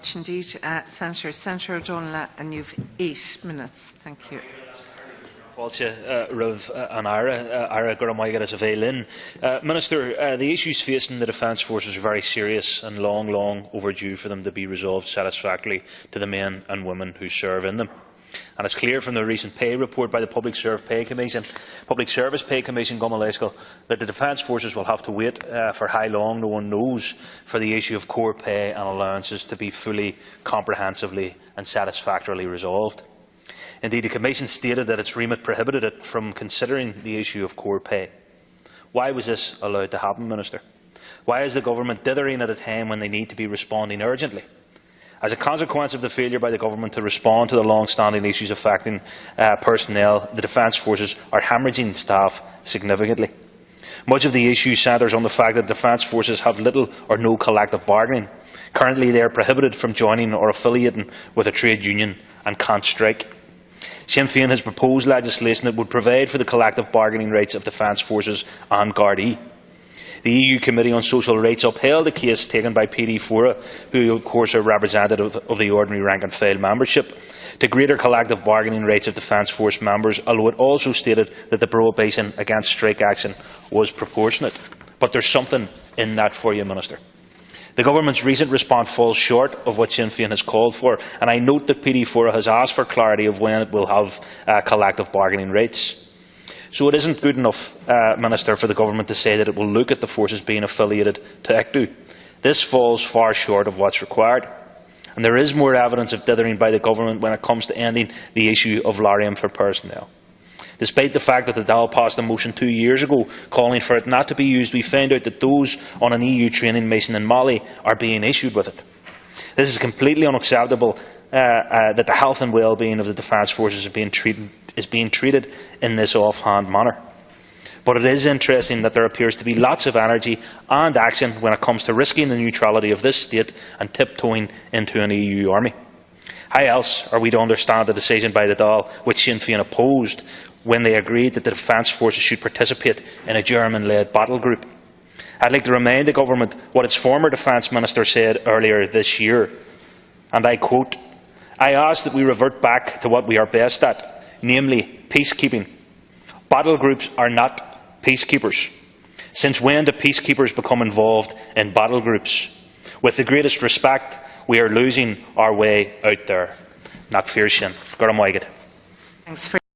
much indeed, Senator Donnghaile, and you've 8 minutes. Thank you. Minister, the issues facing the Defence Forces are very serious and long overdue for them to be resolved satisfactorily to the men and women who serve in them. And it's clear from the recent pay report by the Public Service Pay Commission Donnghaile, that the Defence Forces will have to wait for how long no one knows for the issue of core pay and allowances to be fully, comprehensively and satisfactorily resolved. Indeed, the Commission stated that its remit prohibited it from considering the issue of core pay. Why was this allowed to happen, Minister? Why is the Government dithering at a time when they need to be responding urgently? As a consequence of the failure by the Government to respond to the long-standing issues affecting personnel, the Defence Forces are hemorrhaging staff significantly. Much of the issue centres on the fact that Defence Forces have little or no collective bargaining. Currently, they are prohibited from joining or affiliating with a trade union and can't strike. Sinn Féin has proposed legislation that would provide for the collective bargaining rights of Defence Forces and Gardaí. The EU Committee on Social Rights upheld the case taken by PD Fora, who of course are representative of the ordinary rank and file membership, to greater collective bargaining rights of Defence Force members, although it also stated that the prohibition against strike action was proportionate. But there's something in that for you, Minister. The Government's recent response falls short of what Sinn Féin has called for, and I note that PD Fora has asked for clarity of when it will have collective bargaining rights. So it isn't good enough, Minister, for the Government to say that it will look at the forces being affiliated to ICTU. This falls far short of what's required. And there is more evidence of dithering by the Government when it comes to ending the issue of Lariam for personnel. Despite the fact that the Dáil passed a motion 2 years ago calling for it not to be used, we found out that those on an EU training mission in Mali are being issued with it. This is completely unacceptable that the health and well-being of the Defence Forces is being treated in this offhand manner. But it is interesting that there appears to be lots of energy and action when it comes to risking the neutrality of this state and tiptoeing into an EU army. How else are we to understand the decision by the Dáil, which Sinn Féin opposed, when they agreed that the Defence Forces should participate in a German-led battle group? I'd like to remind the Government what its former Defence Minister said earlier this year, and I quote, "I ask that we revert back to what we are best at, namely peacekeeping. Battle groups are not peacekeepers. Since when do peacekeepers become involved in battle groups? With the greatest respect, we are losing our way out there." Nach Fear sin. Thanks for